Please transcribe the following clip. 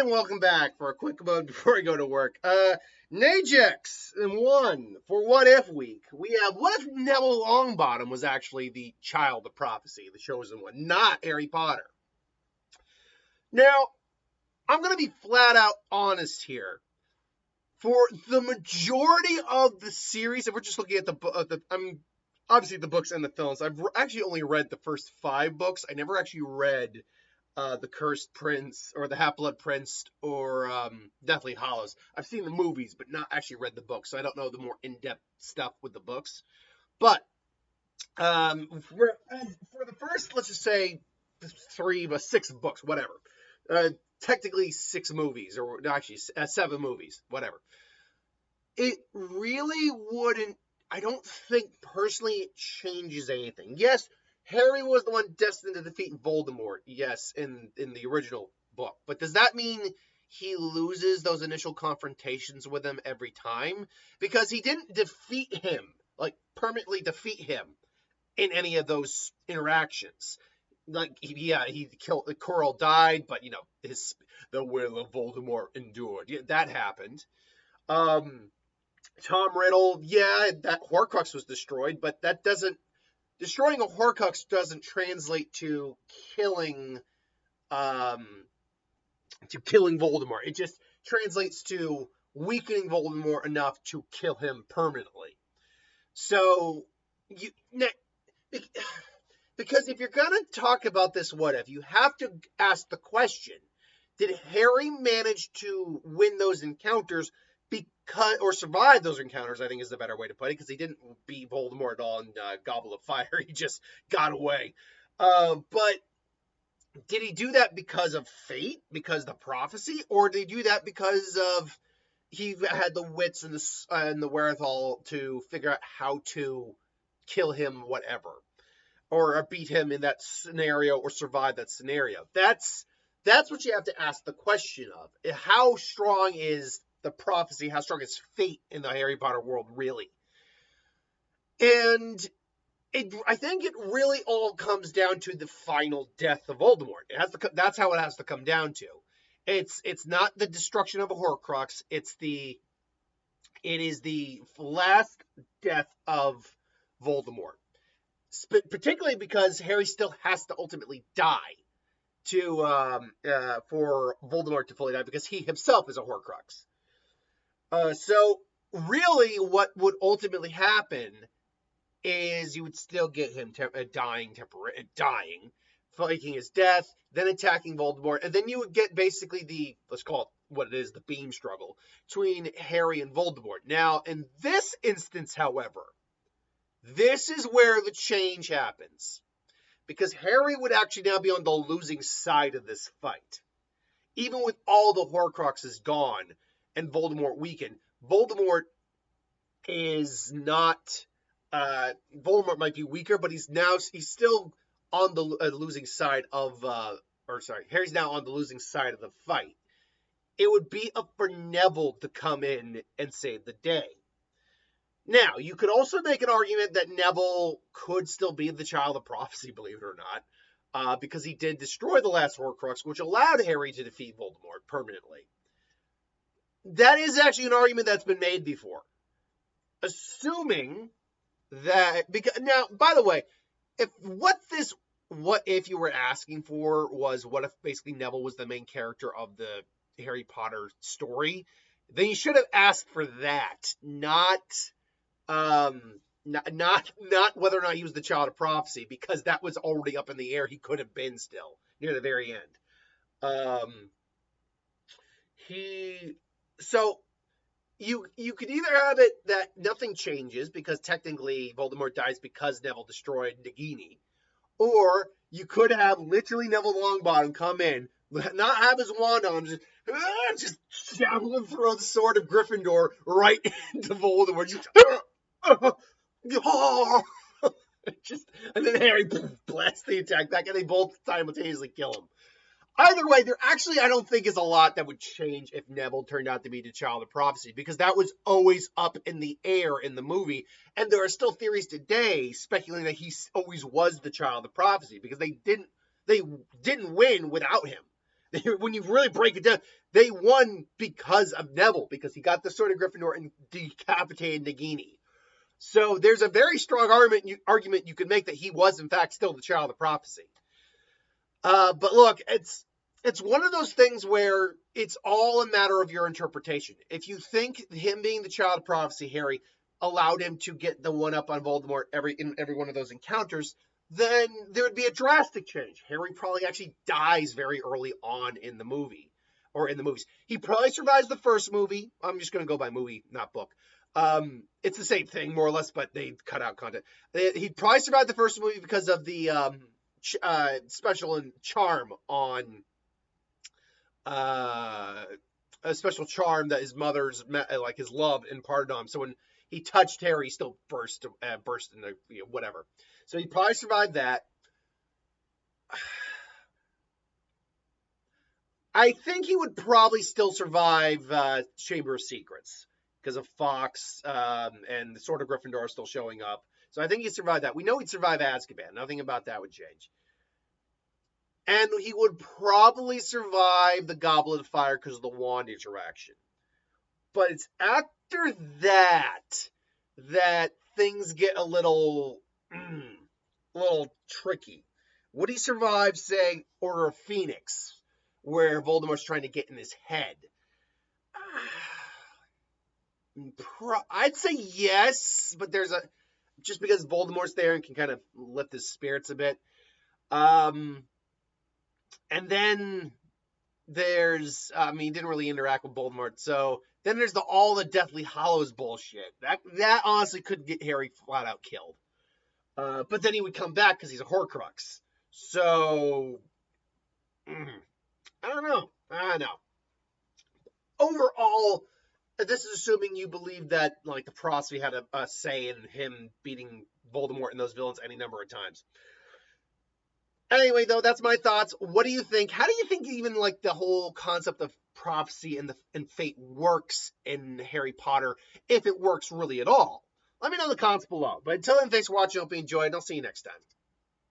And welcome back for a quick mode before I go to work. Najex in one for What If Week. We have what if Neville Longbottom was actually the child of prophecy, the chosen one, not Harry Potter. Now, I'm going to be flat out honest here. For the majority of the series, if we're just looking at obviously the books and the films, I've actually only read the first 5 books. I never actually read The Cursed Prince or The Half-Blood Prince or Deathly Hallows. I've seen the movies, but not actually read the books, so I don't know the more in-depth stuff with the books. But for the first, let's just say 6 books, whatever. Technically 6 movies, or actually 7 movies, whatever. It really wouldn't, I don't think personally it changes anything. Yes, Harry was the one destined to defeat Voldemort, yes, in the original book. But does that mean he loses those initial confrontations with him every time? Because he didn't defeat him, like permanently defeat him in any of those interactions. Like, he killed, Quirrell died, but, the will of Voldemort endured. Yeah, that happened. Tom Riddle, that Horcrux was destroyed, but destroying a Horcrux doesn't translate to killing Voldemort. It just translates to weakening Voldemort enough to kill him permanently. So, because if you're going to talk about this what if, you have to ask the question, did Harry manage to win those encounters or survive those encounters, I think is the better way to put it, because he didn't beat Voldemort at all in Goblet of Fire. He just got away. But did he do that because of fate, because of the prophecy, or did he do that because of he had the wits and the wherewithal to figure out how to kill him, whatever, or beat him in that scenario, or survive that scenario? That's what you have to ask the question of. How strong is the prophecy? How strong is fate in the Harry Potter world, really? And I think it really all comes down to the final death of Voldemort. That's how it has to come down to. It's not the destruction of a Horcrux. It is the last death of Voldemort. Particularly because Harry still has to ultimately die for Voldemort to fully die, because he himself is a Horcrux. So really what would ultimately happen is you would still get him dying, faking his death, then attacking Voldemort, and then you would get basically let's call it what it is, the beam struggle between Harry and Voldemort. Now, in this instance, however, this is where the change happens, because Harry would actually now be on the losing side of this fight. Even with all the Horcruxes gone and Voldemort weakened, Voldemort is not, Voldemort might be weaker, but he's still on the losing side of, Harry's now on the losing side of the fight. It would be up for Neville to come in and save the day. Now, you could also make an argument that Neville could still be the child of prophecy, believe it or not, because he did destroy the last Horcrux, which allowed Harry to defeat Voldemort permanently. That is actually an argument that's been made before. Assuming that, now, by the way, what if you were asking for was what if basically Neville was the main character of the Harry Potter story, then you should have asked for that, not whether or not he was the child of prophecy, because that was already up in the air. He could have been still near the very end. So you could either have it that nothing changes because technically Voldemort dies because Neville destroyed Nagini, or you could have literally Neville Longbottom come in, not have his wand on, just javelin throw the sword of Gryffindor right into Voldemort. And then Harry blasts the attack back, and they both simultaneously kill him. Either way, there actually, I don't think is a lot that would change if Neville turned out to be the child of prophecy, because that was always up in the air in the movie, and there are still theories today speculating that he always was the child of prophecy, because they didn't win without him. When you really break it down, they won because of Neville, because he got the Sword of Gryffindor and decapitated Nagini. So there's a very strong argument you could make that he was, in fact, still the child of prophecy. But look, it's one of those things where it's all a matter of your interpretation. If you think him being the child of prophecy, Harry, allowed him to get the one up on Voldemort in every one of those encounters, then there would be a drastic change. Harry probably actually dies very early on in the movie, or in the movies. He probably survives the first movie. I'm just going to go by movie, not book. It's the same thing, more or less, but they cut out content. He'd probably survive the first movie because of the special and charm on a special charm that his mother's like his love imparted on him. So when he touched Harry, he still burst into whatever. So he probably survived that. I think he would probably still survive Chamber of Secrets because of Fox and the Sword of Gryffindor still showing up. So I think he'd survive that. We know he'd survive Azkaban. Nothing about that would change. And he would probably survive the Goblet of Fire because of the wand interaction. But it's after that things get a little tricky. Would he survive, say, Order of Phoenix, where Voldemort's trying to get in his head? I'd say yes, but there's just because Voldemort's there and can kind of lift his spirits a bit. And then there's, he didn't really interact with Voldemort, so then there's all the Deathly Hallows bullshit. That honestly could get Harry flat out killed. But then he would come back because he's a Horcrux. So, I don't know. Overall, this is assuming you believe that like the prophecy had a say in him beating Voldemort and those villains any number of times. Anyway, though, that's my thoughts. What do you think? How do you think even like the whole concept of prophecy and fate works in Harry Potter, if it works really at all? Let me know in the comments below. But until then, thanks for watching. I hope you enjoyed, and I'll see you next time.